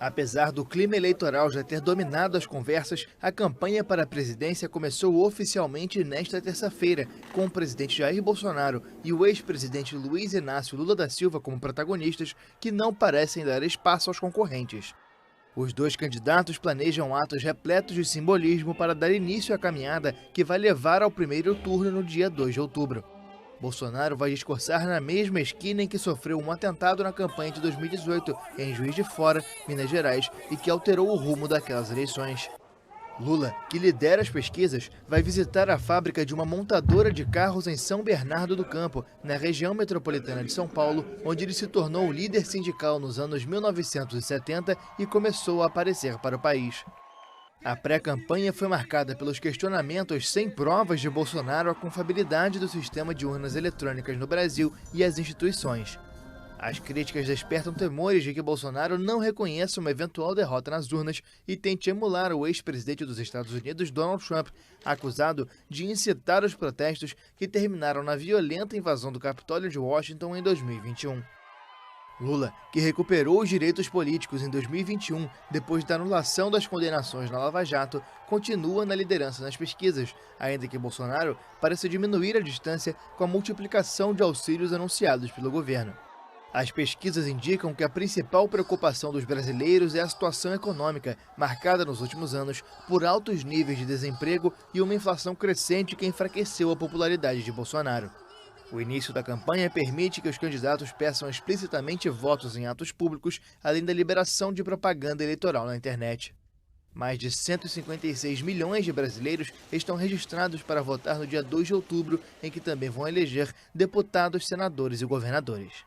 Apesar do clima eleitoral já ter dominado as conversas, a campanha para a presidência começou oficialmente nesta terça-feira, com o presidente Jair Bolsonaro e o ex-presidente Luiz Inácio Lula da Silva como protagonistas, que não parecem dar espaço aos concorrentes. Os dois candidatos planejam atos repletos de simbolismo para dar início à caminhada que vai levar ao primeiro turno no dia 2 de outubro. Bolsonaro vai discursar na mesma esquina em que sofreu um atentado na campanha de 2018, em Juiz de Fora, Minas Gerais, e que alterou o rumo daquelas eleições. Lula, que lidera as pesquisas, vai visitar a fábrica de uma montadora de carros em São Bernardo do Campo, na região metropolitana de São Paulo, onde ele se tornou líder sindical nos anos 1970 e começou a aparecer para o país. A pré-campanha foi marcada pelos questionamentos sem provas de Bolsonaro à confiabilidade do sistema de urnas eletrônicas no Brasil e as instituições. As críticas despertam temores de que Bolsonaro não reconheça uma eventual derrota nas urnas e tente emular o ex-presidente dos Estados Unidos, Donald Trump, acusado de incitar os protestos que terminaram na violenta invasão do Capitólio de Washington em 2021. Lula, que recuperou os direitos políticos em 2021, depois da anulação das condenações na Lava Jato, continua na liderança nas pesquisas, ainda que Bolsonaro pareça diminuir a distância com a multiplicação de auxílios anunciados pelo governo. As pesquisas indicam que a principal preocupação dos brasileiros é a situação econômica, marcada nos últimos anos por altos níveis de desemprego e uma inflação crescente que enfraqueceu a popularidade de Bolsonaro. O início da campanha permite que os candidatos peçam explicitamente votos em atos públicos, além da liberação de propaganda eleitoral na internet. Mais de 156 milhões de brasileiros estão registrados para votar no dia 2 de outubro, em que também vão eleger deputados, senadores e governadores.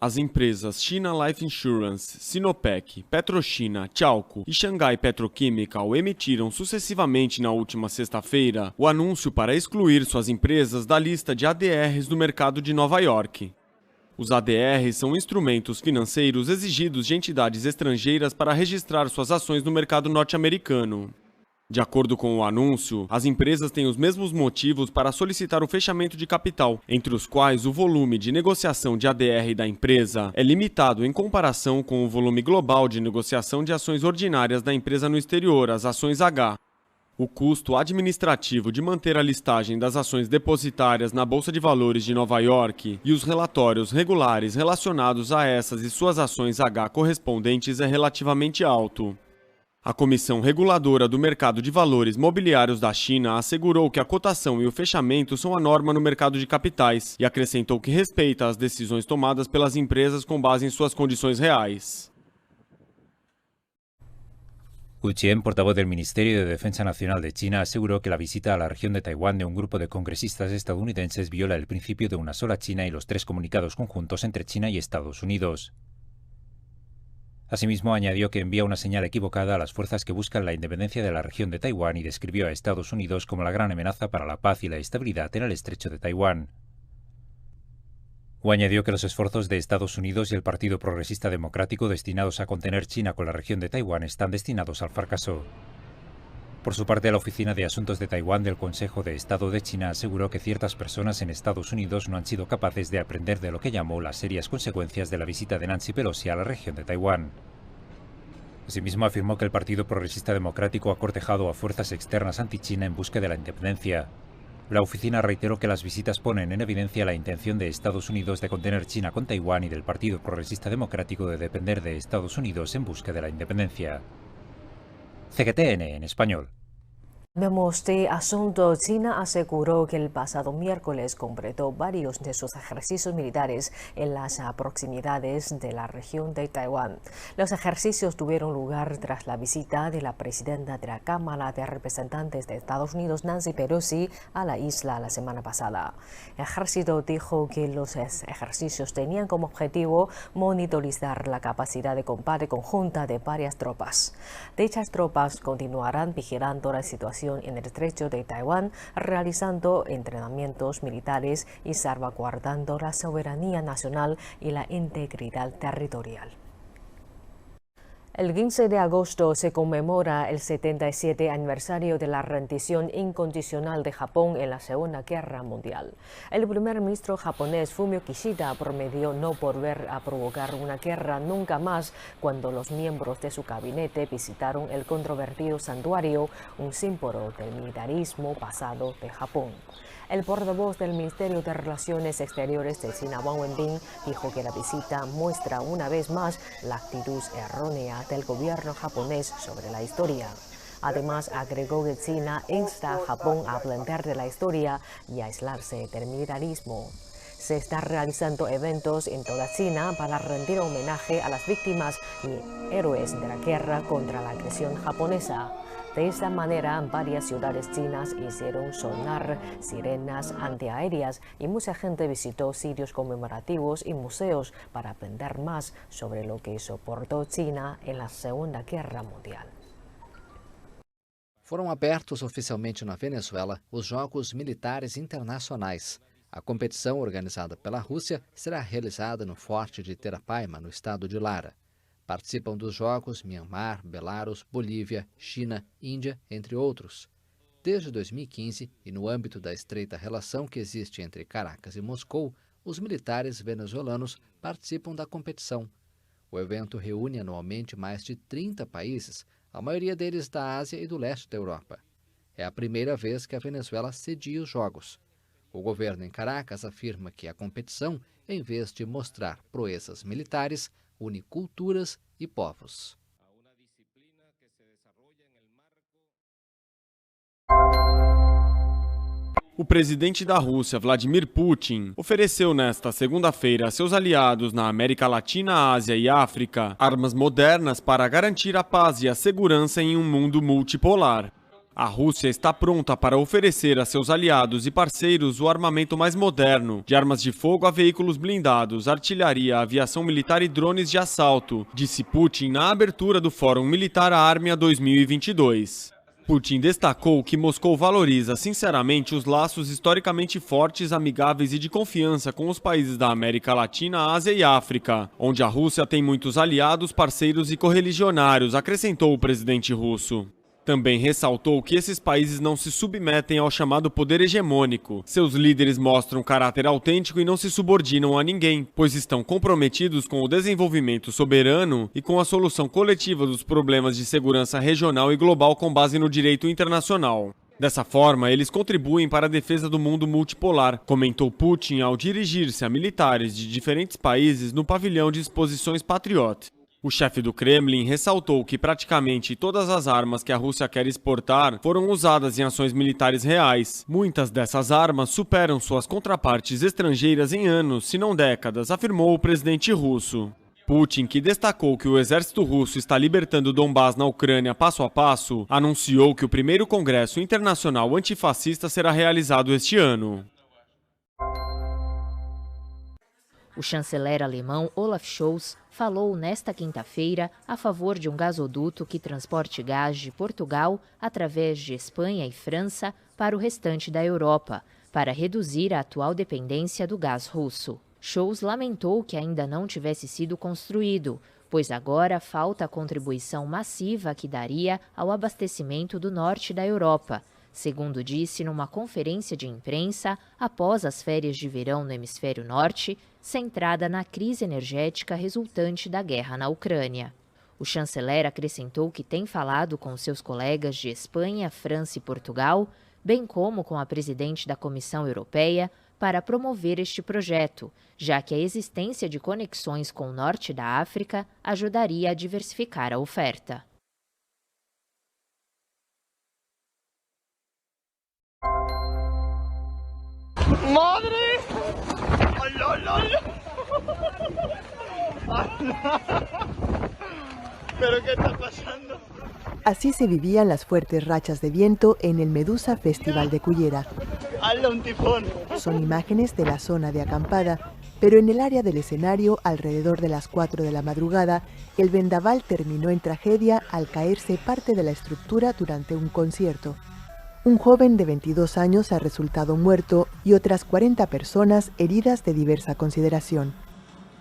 As empresas China Life Insurance, Sinopec, Petrochina, Chalco e Xangai Petrochemical emitiram sucessivamente na última sexta-feira o anúncio para excluir suas empresas da lista de ADRs do mercado de Nova York. Os ADRs são instrumentos financeiros exigidos de entidades estrangeiras para registrar suas ações no mercado norte-americano. De acordo com o anúncio, as empresas têm os mesmos motivos para solicitar o fechamento de capital, entre os quais o volume de negociação de ADR da empresa é limitado em comparação com o volume global de negociação de ações ordinárias da empresa no exterior, as ações H. O custo administrativo de manter a listagem das ações depositárias na Bolsa de Valores de Nova York e os relatórios regulares relacionados a essas e suas ações H correspondentes é relativamente alto. A Comissão Reguladora do Mercado de Valores Mobiliários da China assegurou que a cotação e o fechamento são a norma no mercado de capitais e acrescentou que respeita as decisões tomadas pelas empresas com base em suas condições reais. Hu Qian, portavoz del Ministerio de Defensa Nacional de China, aseguró que la visita a la región de Taiwán de un grupo de congresistas estadounidenses viola el principio de una sola China y los 3 comunicados conjuntos entre China y Estados Unidos. Asimismo, añadió que envía una señal equivocada a las fuerzas que buscan la independencia de la región de Taiwán y describió a Estados Unidos como la gran amenaza para la paz y la estabilidad en el estrecho de Taiwán. Hu añadió que los esfuerzos de Estados Unidos y el Partido Progresista Democrático destinados a contener China con la región de Taiwán están destinados al fracaso. Por su parte, la Oficina de Asuntos de Taiwán del Consejo de Estado de China aseguró que ciertas personas en Estados Unidos no han sido capaces de aprender de lo que llamó las serias consecuencias de la visita de Nancy Pelosi a la región de Taiwán. Asimismo, afirmó que el Partido Progresista Democrático ha cortejado a fuerzas externas anti-China en busca de la independencia. La oficina reiteró que las visitas ponen en evidencia la intención de Estados Unidos de contener China con Taiwán y del Partido Progresista Democrático de depender de Estados Unidos en busca de la independencia. CGTN en español. Hablamos de asunto. China aseguró que el pasado miércoles completó varios de sus ejercicios militares en las proximidades de la región de Taiwán. Los ejercicios tuvieron lugar tras la visita de la presidenta de la Cámara de Representantes de Estados Unidos, Nancy Pelosi, a la isla la semana pasada. El ejército dijo que los ejercicios tenían como objetivo monitorizar la capacidad de combate conjunta de varias tropas. Dichas tropas continuarán vigilando la situación en el estrecho de Taiwán, realizando entrenamientos militares y salvaguardando la soberanía nacional y la integridad territorial. El 15 de agosto se conmemora el 77 aniversario de la rendición incondicional de Japón en la Segunda Guerra Mundial. El primer ministro japonés Fumio Kishida prometió no volver a provocar una guerra nunca más cuando los miembros de su gabinete visitaron el controvertido santuario, un símbolo del militarismo pasado de Japón. El portavoz del Ministerio de Relaciones Exteriores de China, Wang Wenbin, dijo que la visita muestra una vez más la actitud errónea del gobierno japonés sobre la historia. Además, agregó que China insta a Japón a aprender de la historia y a aislarse del militarismo. Se están realizando eventos en toda China para rendir homenaje a las víctimas y héroes de la guerra contra la agresión japonesa. De esta manera, varias ciudades chinas hicieron sonar sirenas antiaéreas y mucha gente visitó sitios conmemorativos y museos para aprender más sobre lo que soportó China en la Segunda Guerra Mundial. Foram abertos oficialmente na Venezuela os Jogos Militares Internacionais. A competição, organizada pela Rússia, será realizada no Forte de Terapaima, no estado de Lara. Participam dos Jogos Myanmar, Belarus, Bolívia, China, Índia, entre outros. Desde 2015, e no âmbito da estreita relação que existe entre Caracas e Moscou, os militares venezuelanos participam da competição. O evento reúne anualmente mais de 30 países, a maioria deles da Ásia e do leste da Europa. É a primeira vez que a Venezuela cedia os Jogos. O governo em Caracas afirma que a competição, em vez de mostrar proezas militares, une culturas e povos. O presidente da Rússia, Vladimir Putin, ofereceu nesta segunda-feira a seus aliados na América Latina, Ásia e África armas modernas para garantir a paz e a segurança em um mundo multipolar. A Rússia está pronta para oferecer a seus aliados e parceiros o armamento mais moderno, de armas de fogo a veículos blindados, artilharia, aviação militar e drones de assalto, disse Putin na abertura do Fórum Militar Armia 2022. Putin destacou que Moscou valoriza sinceramente os laços historicamente fortes, amigáveis e de confiança com os países da América Latina, Ásia e África, onde a Rússia tem muitos aliados, parceiros e correligionários, acrescentou o presidente russo. Também ressaltou que esses países não se submetem ao chamado poder hegemônico. Seus líderes mostram caráter autêntico e não se subordinam a ninguém, pois estão comprometidos com o desenvolvimento soberano e com a solução coletiva dos problemas de segurança regional e global com base no direito internacional. Dessa forma, eles contribuem para a defesa do mundo multipolar, comentou Putin ao dirigir-se a militares de diferentes países no pavilhão de exposições Patriot. O chefe do Kremlin ressaltou que praticamente todas as armas que a Rússia quer exportar foram usadas em ações militares reais. Muitas dessas armas superam suas contrapartes estrangeiras em anos, se não décadas, afirmou o presidente russo. Putin, que destacou que o exército russo está libertando Donbás na Ucrânia passo a passo, anunciou que o primeiro Congresso Internacional Antifascista será realizado este ano. O chanceler alemão Olaf Scholz falou nesta quinta-feira a favor de um gasoduto que transporte gás de Portugal através de Espanha e França para o restante da Europa, para reduzir a atual dependência do gás russo. Scholz lamentou que ainda não tivesse sido construído, pois agora falta a contribuição massiva que daria ao abastecimento do norte da Europa, segundo disse numa conferência de imprensa após as férias de verão no hemisfério norte, centrada na crise energética resultante da guerra na Ucrânia. O chanceler acrescentou que tem falado com seus colegas de Espanha, França e Portugal, bem como com a presidente da Comissão Europeia, para promover este projeto, já que a existência de conexões com o norte da África ajudaria a diversificar a oferta. ¡Madre! ¿Pero qué está pasando? Así se vivían las fuertes rachas de viento en el Medusa Festival de Cullera. ¡Hazle un tifón! Son imágenes de la zona de acampada, pero en el área del escenario, alrededor de las 4 de la madrugada, el vendaval terminó en tragedia al caerse parte de la estructura durante un concierto. Un joven de 22 años ha resultado muerto y otras 40 personas heridas de diversa consideración.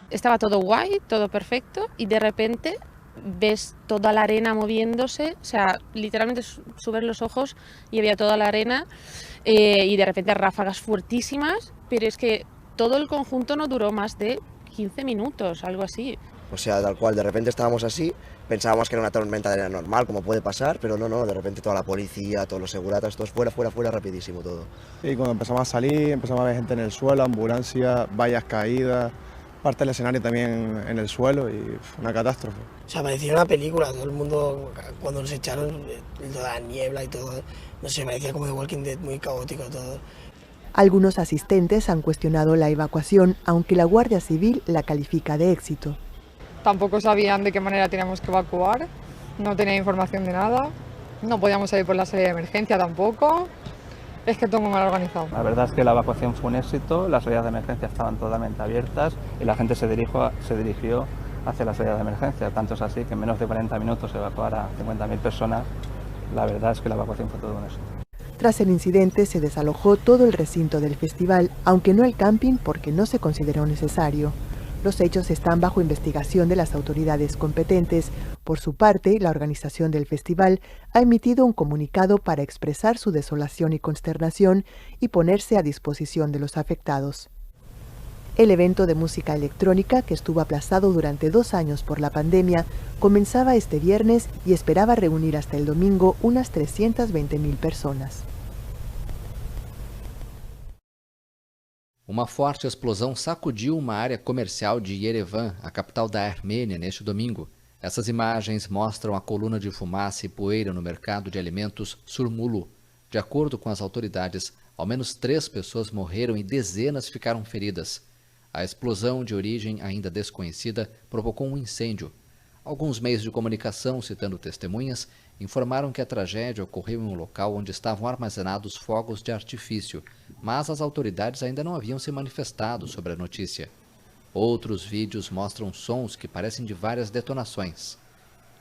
Estaba todo guay, todo perfecto y de repente ves toda la arena moviéndose, o sea, literalmente subes los ojos y había toda la arena y de repente ráfagas fuertísimas, pero es que todo el conjunto no duró más de 15 minutos, algo así. O sea, tal cual, de repente estábamos así, pensábamos que era una tormenta de arena normal, como puede pasar, pero no, de repente toda la policía, todos los seguratas, todos fuera, rapidísimo todo. Y cuando empezamos a salir, empezamos a ver gente en el suelo, ambulancia, vallas caídas, parte del escenario también en el suelo y una catástrofe. O sea, parecía una película, todo el mundo, cuando nos echaron, toda la niebla y todo, no sé, parecía como The Walking Dead, muy caótico todo. Algunos asistentes han cuestionado la evacuación, aunque la Guardia Civil la califica de éxito. Tampoco sabían de qué manera teníamos que evacuar, no tenía información de nada, no podíamos salir por la salida de emergencia tampoco, es que todo muy mal organizado. La verdad es que la evacuación fue un éxito, las salidas de emergencia estaban totalmente abiertas y la gente se dirigió hacia la salida de emergencia, tanto es así que en menos de 40 minutos se evacuar a 50.000 personas, la verdad es que la evacuación fue todo un éxito. Tras el incidente se desalojó todo el recinto del festival, aunque no el camping porque no se consideró necesario. Los hechos están bajo investigación de las autoridades competentes. Por su parte, la organización del festival ha emitido un comunicado para expresar su desolación y consternación y ponerse a disposición de los afectados. El evento de música electrónica, que estuvo aplazado durante 2 años por la pandemia, comenzaba este viernes y esperaba reunir hasta el domingo unas 320.000 personas. Uma forte explosão sacudiu uma área comercial de Yerevan, a capital da Armênia, neste domingo. Essas imagens mostram a coluna de fumaça e poeira no mercado de alimentos Surmulu. De acordo com as autoridades, ao menos 3 pessoas morreram e dezenas ficaram feridas. A explosão, de origem ainda desconhecida, provocou um incêndio. Alguns meios de comunicação, citando testemunhas, informaram que a tragédia ocorreu em um local onde estavam armazenados fogos de artifício, mas as autoridades ainda não haviam se manifestado sobre a notícia. Outros vídeos mostram sons que parecem de várias detonações.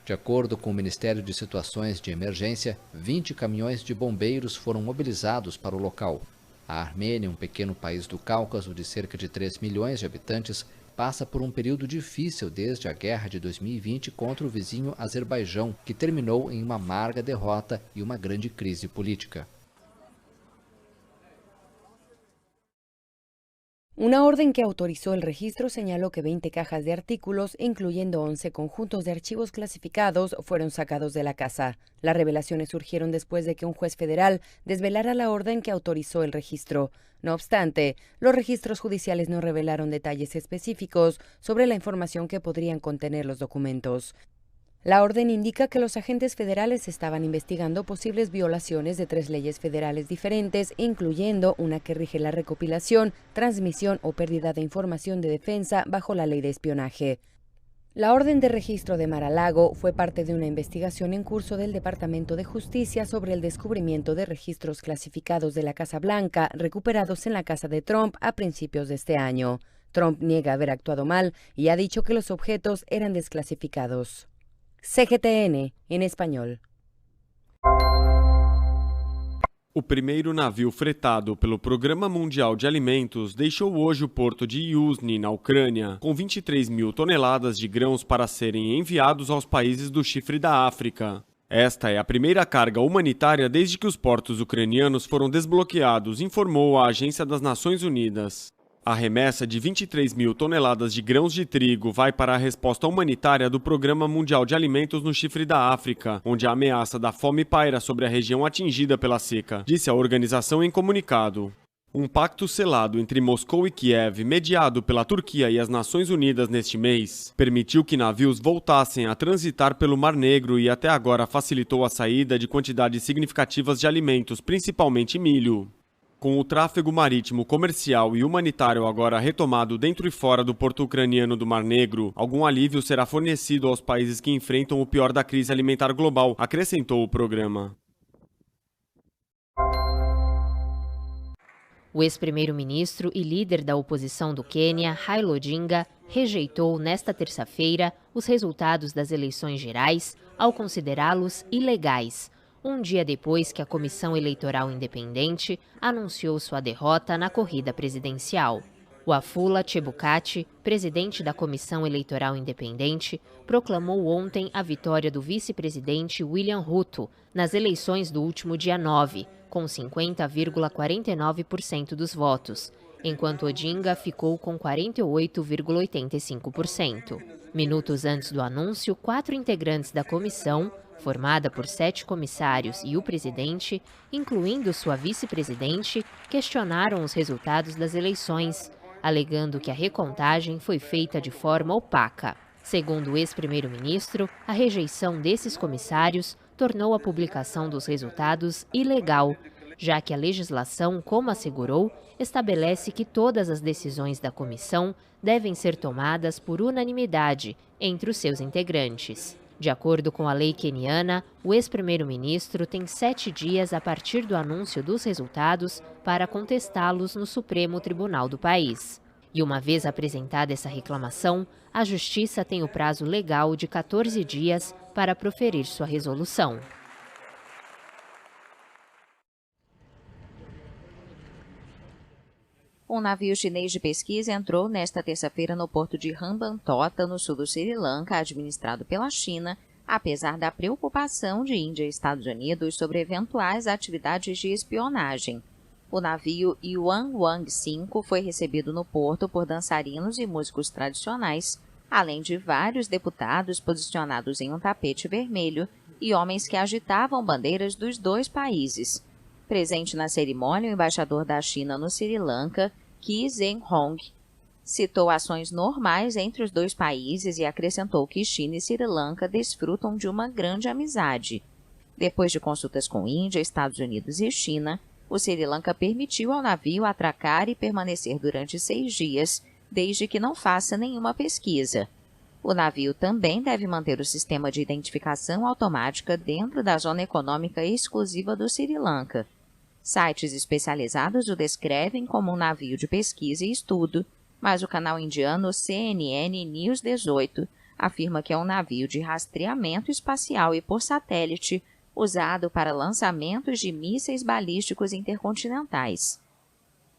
De acordo com o Ministério de Situações de Emergência, 20 caminhões de bombeiros foram mobilizados para o local. A Armênia, um pequeno país do Cáucaso de cerca de 3 milhões de habitantes, passa por um período difícil desde a guerra de 2020 contra o vizinho Azerbaijão, que terminou em uma amarga derrota e uma grande crise política. Una orden que autorizó el registro señaló que 20 cajas de artículos, incluyendo 11 conjuntos de archivos clasificados, fueron sacados de la casa. Las revelaciones surgieron después de que un juez federal desvelara la orden que autorizó el registro. No obstante, los registros judiciales no revelaron detalles específicos sobre la información que podrían contener los documentos. La orden indica que los agentes federales estaban investigando posibles violaciones de 3 leyes federales diferentes, incluyendo una que rige la recopilación, transmisión o pérdida de información de defensa bajo la ley de espionaje. La orden de registro de Mar-a-Lago fue parte de una investigación en curso del Departamento de Justicia sobre el descubrimiento de registros clasificados de la Casa Blanca recuperados en la casa de Trump a principios de este año. Trump niega haber actuado mal y ha dicho que los objetos eran desclasificados. CGTN, em espanhol. O primeiro navio fretado pelo Programa Mundial de Alimentos deixou hoje o porto de Yuzhny, na Ucrânia, com 23 mil toneladas de grãos para serem enviados aos países do Chifre da África. Esta é a primeira carga humanitária desde que os portos ucranianos foram desbloqueados, informou a Agência das Nações Unidas. A remessa de 23 mil toneladas de grãos de trigo vai para a resposta humanitária do Programa Mundial de Alimentos no Chifre da África, onde a ameaça da fome paira sobre a região atingida pela seca, disse a organização em comunicado. Um pacto selado entre Moscou e Kiev, mediado pela Turquia e as Nações Unidas neste mês, permitiu que navios voltassem a transitar pelo Mar Negro e até agora facilitou a saída de quantidades significativas de alimentos, principalmente milho. Com o tráfego marítimo, comercial e humanitário agora retomado dentro e fora do porto ucraniano do Mar Negro, algum alívio será fornecido aos países que enfrentam o pior da crise alimentar global, acrescentou o programa. O ex-primeiro-ministro e líder da oposição do Quênia, Raila Odinga, rejeitou nesta terça-feira os resultados das eleições gerais ao considerá-los ilegais, um dia depois que a Comissão Eleitoral Independente anunciou sua derrota na corrida presidencial. Wafula Chebukati, presidente da Comissão Eleitoral Independente, proclamou ontem a vitória do vice-presidente William Ruto nas eleições do último dia 9, com 50,49% dos votos, enquanto Odinga ficou com 48,85%. Minutos antes do anúncio, 4 integrantes da comissão, formada por 7 comissários e o presidente, incluindo sua vice-presidente, questionaram os resultados das eleições, alegando que a recontagem foi feita de forma opaca. Segundo o ex-primeiro-ministro, a rejeição desses comissários tornou a publicação dos resultados ilegal, já que a legislação, como assegurou, estabelece que todas as decisões da comissão devem ser tomadas por unanimidade entre os seus integrantes. De acordo com a lei queniana, o ex-primeiro-ministro tem 7 dias a partir do anúncio dos resultados para contestá-los no Supremo Tribunal do país. E uma vez apresentada essa reclamação, a Justiça tem o prazo legal de 14 dias para proferir sua resolução. Um navio chinês de pesquisa entrou nesta terça-feira no porto de Hambantota, no sul do Sri Lanka, administrado pela China, apesar da preocupação de Índia e Estados Unidos sobre eventuais atividades de espionagem. O navio Yuan Wang 5 foi recebido no porto por dançarinos e músicos tradicionais, além de vários deputados posicionados em um tapete vermelho e homens que agitavam bandeiras dos 2 países. Presente na cerimônia, o embaixador da China no Sri Lanka, Ki Zeng-hong, citou ações normais entre os 2 países e acrescentou que China e Sri Lanka desfrutam de uma grande amizade. Depois de consultas com Índia, Estados Unidos e China, o Sri Lanka permitiu ao navio atracar e permanecer durante 6 dias, desde que não faça nenhuma pesquisa. O navio também deve manter o sistema de identificação automática dentro da zona econômica exclusiva do Sri Lanka. Sites especializados o descrevem como um navio de pesquisa e estudo, mas o canal indiano CNN News 18 afirma que é um navio de rastreamento espacial e por satélite usado para lançamentos de mísseis balísticos intercontinentais.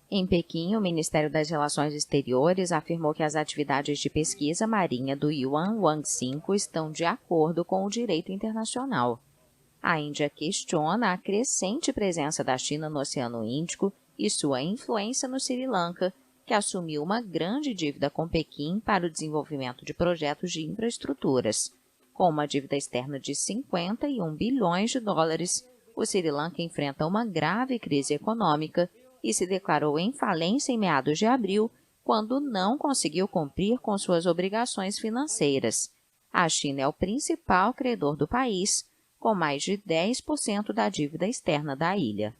Em Pequim, o Ministério das Relações Exteriores afirmou que as atividades de pesquisa marinha do Yuan Wang 5 estão de acordo com o direito internacional. A Índia questiona a crescente presença da China no Oceano Índico e sua influência no Sri Lanka, que assumiu uma grande dívida com Pequim para o desenvolvimento de projetos de infraestruturas. Com uma dívida externa de 51 bilhões de dólares, o Sri Lanka enfrenta uma grave crise econômica e se declarou em falência em meados de abril, quando não conseguiu cumprir com suas obrigações financeiras. A China é o principal credor do país, com mais de 10% da dívida externa da ilha.